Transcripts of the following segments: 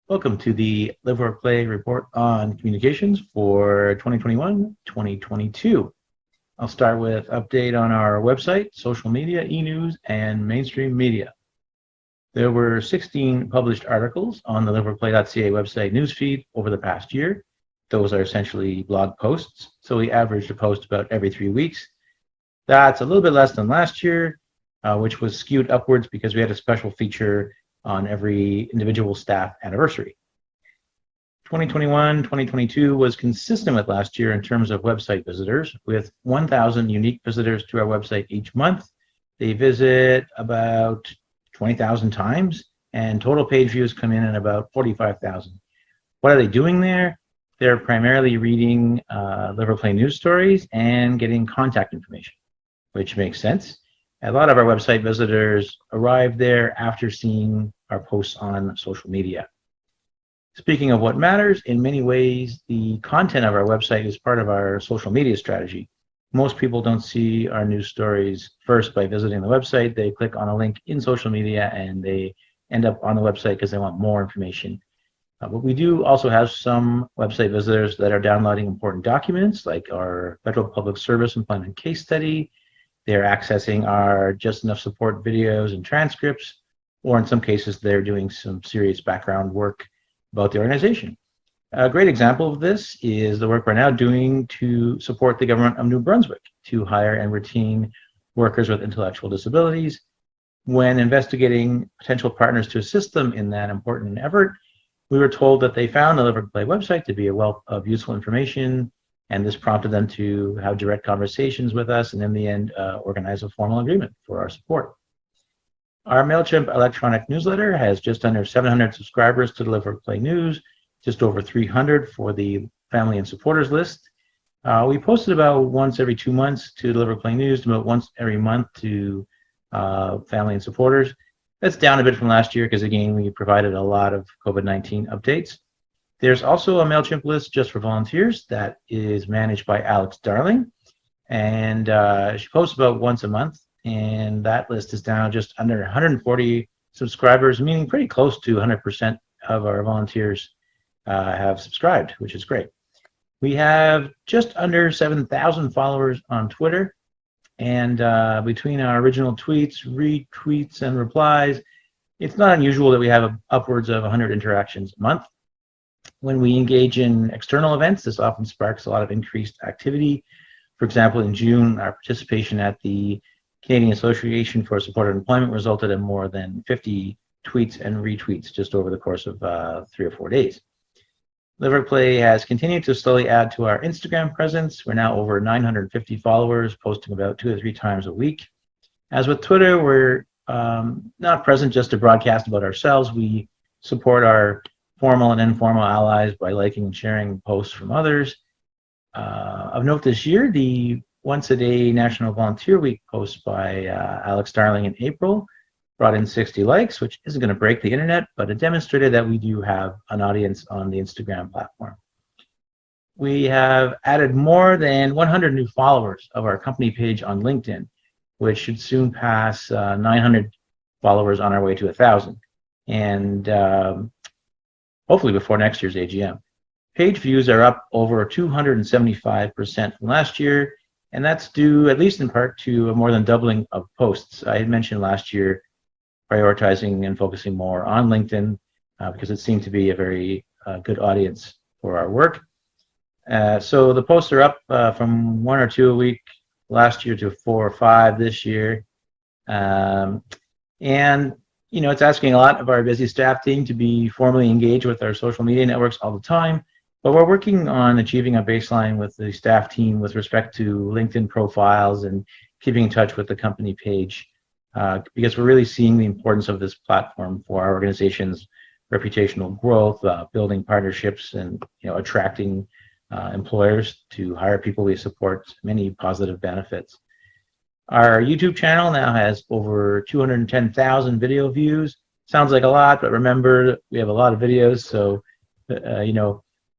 Welcome to the LiveWorkPlay report on communications for 2021-2022. I'll start with update on our website, social media, e-news, and mainstream media. There were 16 published articles on the liveworkplay.ca website newsfeed over the past year. Those are essentially blog posts, so we averaged a post about every 3 weeks. That's a little bit less than last year, which was skewed upwards because we had a special feature on every individual staff anniversary. 2021-2022 was consistent with last year in terms of website visitors, with 1,000 unique visitors to our website each month. They visit about 20,000 times, and total page views come in at about 45,000. What are they doing there? They're primarily reading LiveWorkPlay news stories and getting contact information, which makes sense. A lot of our website visitors arrive there after seeing our posts on social media. Speaking of what matters, in many ways, the content of our website is part of our social media strategy. Most people don't see our news stories first by visiting the website. They click on a link in social media and they end up on the website because they want more information. But we do also have some website visitors that are downloading important documents like our Federal Public Service Employment Case Study. They're accessing our Just Enough Support videos and transcripts, or in some cases, they're doing some serious background work about the organization. A great example of this is the work we're now doing to support the government of New Brunswick to hire and retain workers with intellectual disabilities. When investigating potential partners to assist them in that important effort, we were told that they found the LiveWorkPlay website to be a wealth of useful information, and this prompted them to have direct conversations with us and in the end organize a formal agreement for our support. Our MailChimp electronic newsletter has just under 700 subscribers to the LiveWorkPlay News, just over 300 for the family and supporters list. We posted about once every 2 months to LiveWorkPlay News, about once every month to family and supporters. That's down a bit from last year because, again, we provided a lot of COVID-19 updates. There's also a MailChimp list just for volunteers that is managed by Alex Darling, and she posts about once a month, and that list is down just under 140 subscribers, meaning pretty close to 100% of our volunteers have subscribed, which is great. We have just under 7,000 followers on Twitter, and between our original tweets, retweets, and replies, it's not unusual that we have upwards of 100 interactions a month. When we engage in external events, this often sparks a lot of increased activity. For example, in June, our participation at the Canadian Association for Supported Employment resulted in more than 50 tweets and retweets just over the course of 3 or 4 days. LiveWorkPlay has continued to slowly add to our Instagram presence. We're now over 950 followers, posting about 2 or 3 times a week. As with Twitter, we're not present just to broadcast about ourselves. We support our formal and informal allies by liking and sharing posts from others. Of note this year, the Once a Day National Volunteer Week post by Alex Darling in April brought in 60 likes, which isn't going to break the internet, but it demonstrated that we do have an audience on the Instagram platform. We have added more than 100 new followers of our company page on LinkedIn, which should soon pass 900 followers on our way to 1,000. And hopefully before next year's AGM. Page views are up over 275% from last year, and that's due, at least in part, to a more than doubling of posts. I had mentioned last year prioritizing and focusing more on LinkedIn because it seemed to be a very good audience for our work. So the posts are up from 1 or 2 a week last year to 4 or 5 this year. And it's asking a lot of our busy staff team to be formally engaged with our social media networks all the time, but we're working on achieving a baseline with the staff team with respect to LinkedIn profiles and keeping in touch with the company page because we're really seeing the importance of this platform for our organization's reputational growth, building partnerships, and attracting employers to hire people. We support many positive benefits. Our YouTube channel now has over 210,000 video views. Sounds like a lot, but remember, we have a lot of videos, so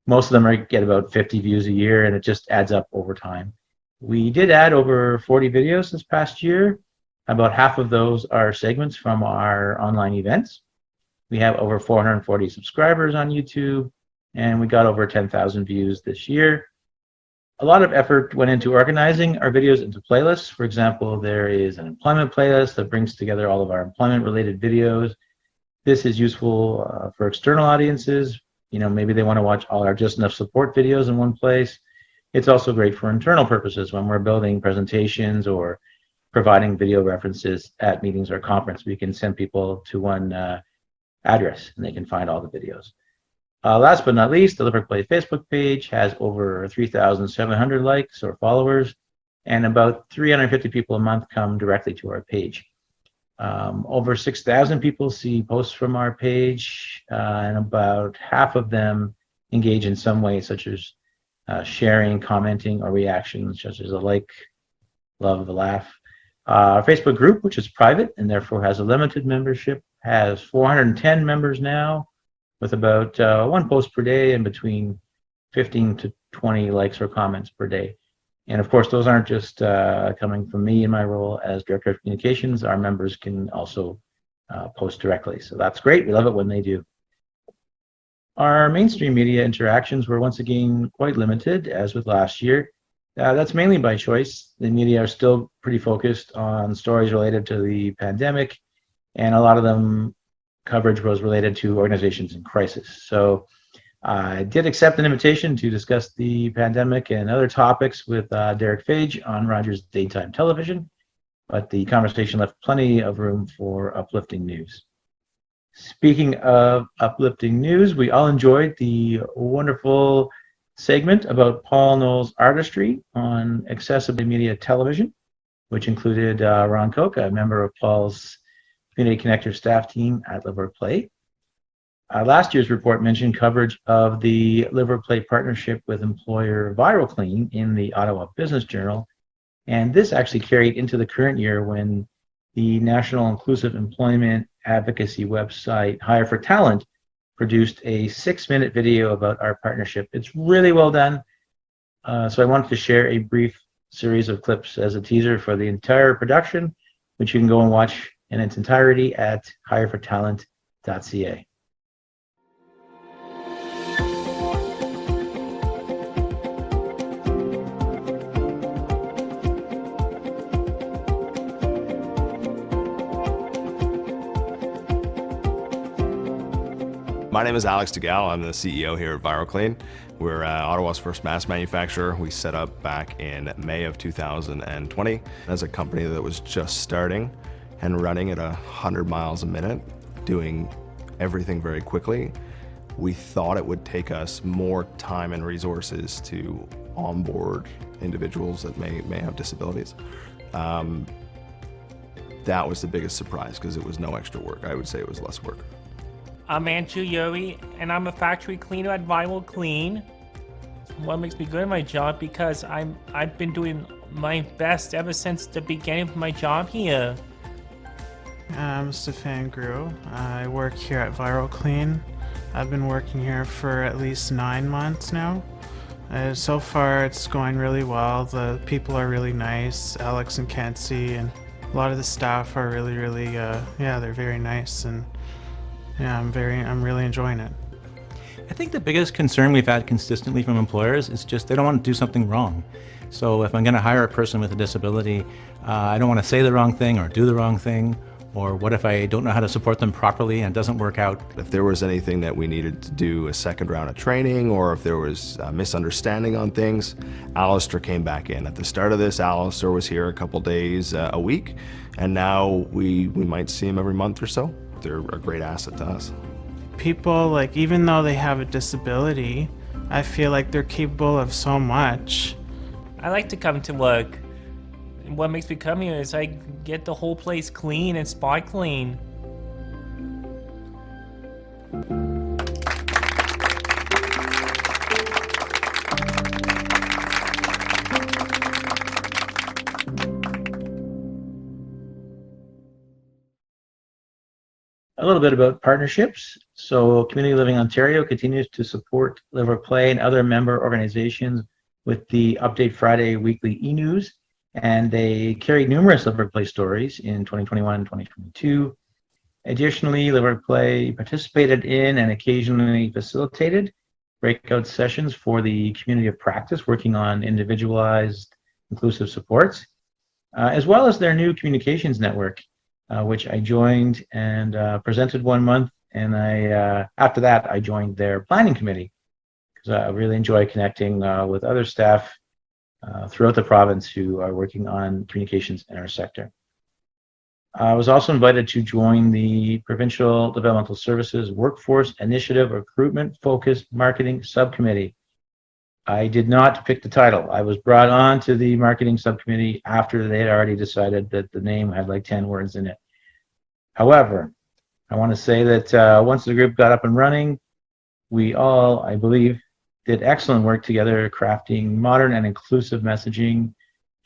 most of them get about 50 views a year, and it just adds up over time. We did add over 40 videos this past year. About half of those are segments from our online events. We have over 440 subscribers on YouTube, and we got over 10,000 views this year. A lot of effort went into organizing our videos into playlists. For example, there is an employment playlist that brings together all of our employment-related videos. This is useful for external audiences. Maybe they want to watch all our Just Enough support videos in one place. It's also great for internal purposes when we're building presentations or providing video references at meetings or conference. We can send people to one address and they can find all the videos. Last but not least, the LiveWorkPlay Facebook page has over 3,700 likes or followers, and about 350 people a month come directly to our page. Over 6,000 people see posts from our page, and about half of them engage in some way, such as sharing, commenting, or reactions, such as a like, love, a laugh. Our Facebook group, which is private and therefore has a limited membership, has 410 members now, with about one post per day and between 15 to 20 likes or comments per day. And of course, those aren't just coming from me in my role as Director of Communications. Our members can also post directly. So that's great. We love it when they do. Our mainstream media interactions were once again quite limited, as with last year. That's mainly by choice. The media are still pretty focused on stories related to the pandemic, and a lot of them coverage was related to organizations in crisis. So I did accept an invitation to discuss the pandemic and other topics with Derek Fage on Rogers Daytime Television, but the conversation left plenty of room for uplifting news. Speaking of uplifting news, we all enjoyed the wonderful segment about Paul Knoll's artistry on Accessibility Media Television, which included Ron Koch, a member of Paul's Community Connector staff team at LiveWorkPlay. Last year's report mentioned coverage of the LiveWorkPlay partnership with employer ViralClean in the Ottawa Business Journal, and this actually carried into the current year when the National Inclusive Employment Advocacy website Hire for Talent produced a 6-minute video about our partnership. It's really well done, so I wanted to share a brief series of clips as a teaser for the entire production, which you can go and watch in its entirety at hirefortalent.ca. My name is Alex DeGal. I'm the CEO here at ViralClean. We're Ottawa's first mass manufacturer. We set up back in May of 2020 as a company that was just starting and running at 100 miles a minute, doing everything very quickly. We thought it would take us more time and resources to onboard individuals that may have disabilities. That was the biggest surprise because it was no extra work. I would say it was less work. I'm Andrew Yuri, and I'm a factory cleaner at ViralClean. What makes me good at my job because I've been doing my best ever since the beginning of my job here. I'm Stefan Grew. I work here at ViralClean. I've been working here for at least 9 months now. So far it's going really well. The people are really nice, Alex and Kenzie, and a lot of the staff are really, they're very nice, and yeah, I'm really enjoying it. I think the biggest concern we've had consistently from employers is just they don't want to do something wrong. So if I'm going to hire a person with a disability, I don't want to say the wrong thing or do the wrong thing, or what if I don't know how to support them properly and it doesn't work out? If there was anything that we needed to do a second round of training, or if there was a misunderstanding on things, Alistair came back in. At the start of this, Alistair was here a couple days a week, and now we might see him every month or so. They're a great asset to us. People, like, even though they have a disability, I feel like they're capable of so much. I like to come to work. And what makes me come here is I get the whole place clean and spot clean. A little bit about partnerships. So Community Living Ontario continues to support LiveWorkPlay and other member organizations with the Update Friday weekly e-news, and they carried numerous LiveWorkPlay stories in 2021 and 2022. Additionally, LiveWorkPlay participated in and occasionally facilitated breakout sessions for the community of practice working on individualized inclusive supports, as well as their new communications network, which I joined and presented one month. And after that, I joined their planning committee because I really enjoy connecting with other staff throughout the province who are working on communications in our sector. I was also invited to join the Provincial Developmental Services Workforce Initiative Recruitment Focused Marketing Subcommittee. I did not pick the title. I was brought on to the marketing subcommittee after they had already decided that the name had like 10 words in it. However, I want to say that once the group got up and running, we all, I believe, did excellent work together crafting modern and inclusive messaging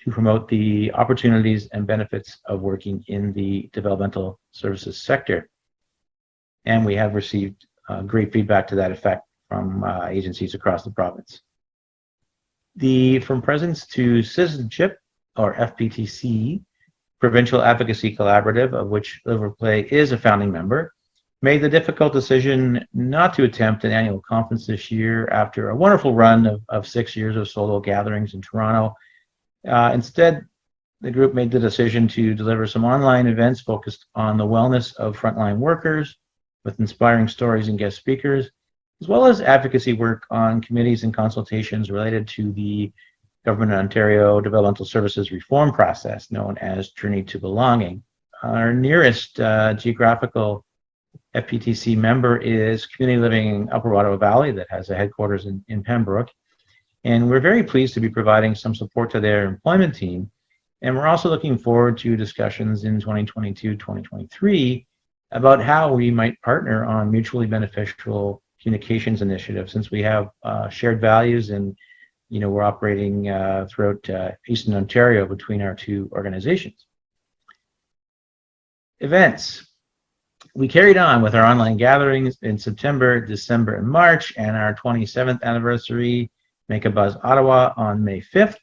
to promote the opportunities and benefits of working in the developmental services sector. And we have received great feedback to that effect from agencies across the province. The From Presence to Citizenship, or FPTC, Provincial Advocacy Collaborative, of which LiveWorkPlay is a founding member, made the difficult decision not to attempt an annual conference this year after a wonderful run of 6 years of solo gatherings in Toronto. Instead, the group made the decision to deliver some online events focused on the wellness of frontline workers with inspiring stories and guest speakers, as well as advocacy work on committees and consultations related to the Government of Ontario Developmental Services reform process known as Journey to Belonging. Our nearest geographical FPTC member is Community Living Upper Ottawa Valley that has a headquarters in Pembroke. And we're very pleased to be providing some support to their employment team. And we're also looking forward to discussions in 2022-2023 about how we might partner on mutually beneficial communications initiatives, since we have shared values and we're operating throughout Eastern Ontario between our two organizations. Events. We carried on with our online gatherings in September, December, and March, and our 27th anniversary Make a Buzz Ottawa on May 5th.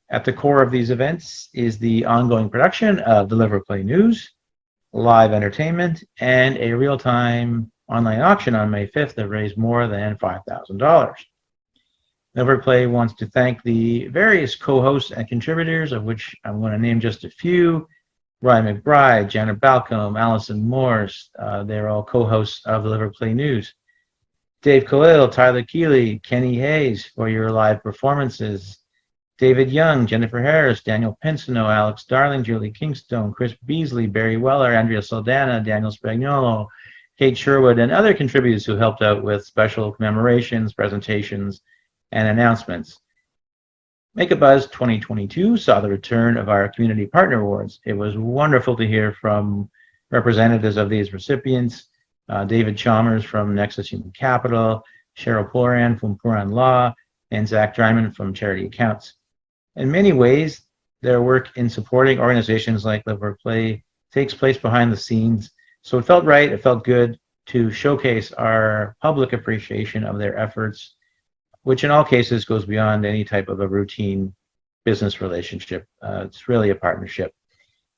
At the core of these events is the ongoing production of the LiveWorkPlay News, live entertainment, and a real-time online auction on May 5th that raised more than $5,000. LiveWorkPlay wants to thank the various co-hosts and contributors, of which I'm going to name just a few. Ryan McBride, Janet Balcombe, Allison Morse, they're all co-hosts of the LiveWorkPlay News. Dave Khalil, Tyler Keeley, Kenny Hayes for your live performances. David Young, Jennifer Harris, Daniel Pinsino, Alex Darling, Julie Kingstone, Chris Beasley, Barry Weller, Andrea Saldana, Daniel Spagnolo, Kate Sherwood, and other contributors who helped out with special commemorations, presentations, and announcements. Make a Buzz 2022 saw the return of our Community Partner Awards. It was wonderful to hear from representatives of these recipients. David Chalmers from Nexus Human Capital, Cheryl Ploran from Puran Law, and Zach Dryman from Charity Accounts. In many ways, their work in supporting organizations like LiveWorkPlay takes place behind the scenes, so it felt right, it felt good to showcase our public appreciation of their efforts, which in all cases goes beyond any type of a routine business relationship. It's really a partnership.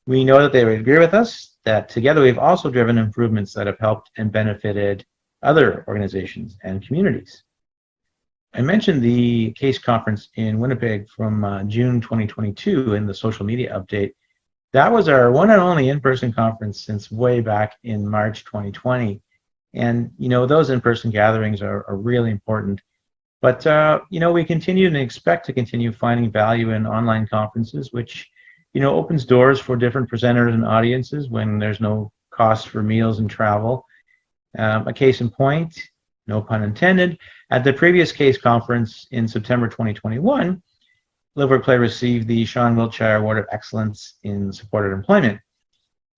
We know that they would agree with us that together we've also driven improvements that have helped and benefited other organizations and communities. I mentioned the case conference in Winnipeg from June 2022 in the social media update. That was our one and only in-person conference since way back in March 2020. And, those in-person gatherings are really important. But, we continue and expect to continue finding value in online conferences, which opens doors for different presenters and audiences when there's no cost for meals and travel. A case in point, no pun intended, at the previous case conference in September 2021, LiveWorkPlay received the Sean Wiltshire Award of Excellence in Supported Employment.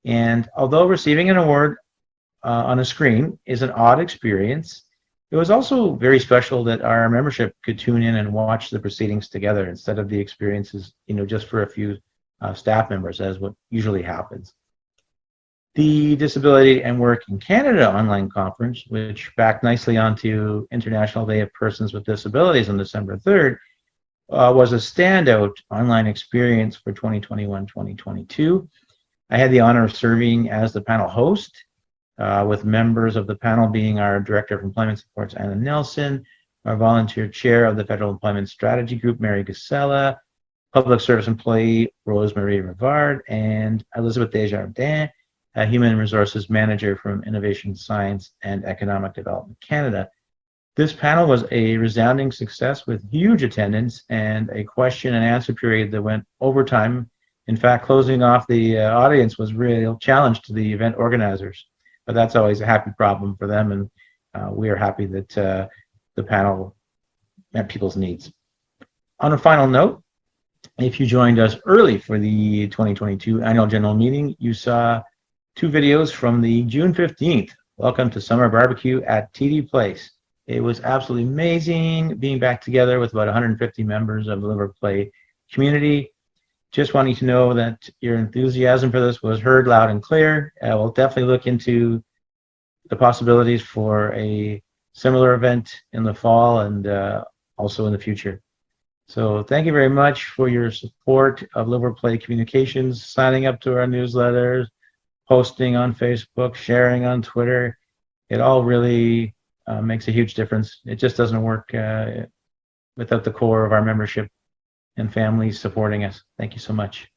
And although receiving an award on a screen is an odd experience, it was also very special that our membership could tune in and watch the proceedings together instead of the experiences, just for a few staff members, as what usually happens. The Disability and Work in Canada online conference, which backed nicely onto International Day of Persons with Disabilities on December 3rd, was a standout online experience for 2021-2022. I had the honor of serving as the panel host, with members of the panel being our Director of Employment Supports, Anna Nelson, our volunteer chair of the Federal Employment Strategy Group, Mary Gasella, public service employee, Rosemarie Rivard, and Elizabeth Desjardins, a human resources manager from Innovation Science and Economic Development Canada. This panel was a resounding success with huge attendance and a question and answer period that went overtime. In fact, closing off the audience was really a challenge to the event organizers, but that's always a happy problem for them, and we are happy that the panel met people's needs. On a final note, if you joined us early for the 2022 Annual General Meeting, you saw 2 videos from the June 15th Welcome to Summer Barbecue at TD Place. It was absolutely amazing being back together with about 150 members of the LiveWorkPlay community. Just wanting to know that your enthusiasm for this was heard loud and clear. We'll definitely look into the possibilities for a similar event in the fall and also in the future. So thank you very much for your support of LiveWorkPlay Communications, signing up to our newsletters, posting on Facebook, sharing on Twitter. It all really makes a huge difference. It just doesn't work without the core of our membership and families supporting us. Thank you so much.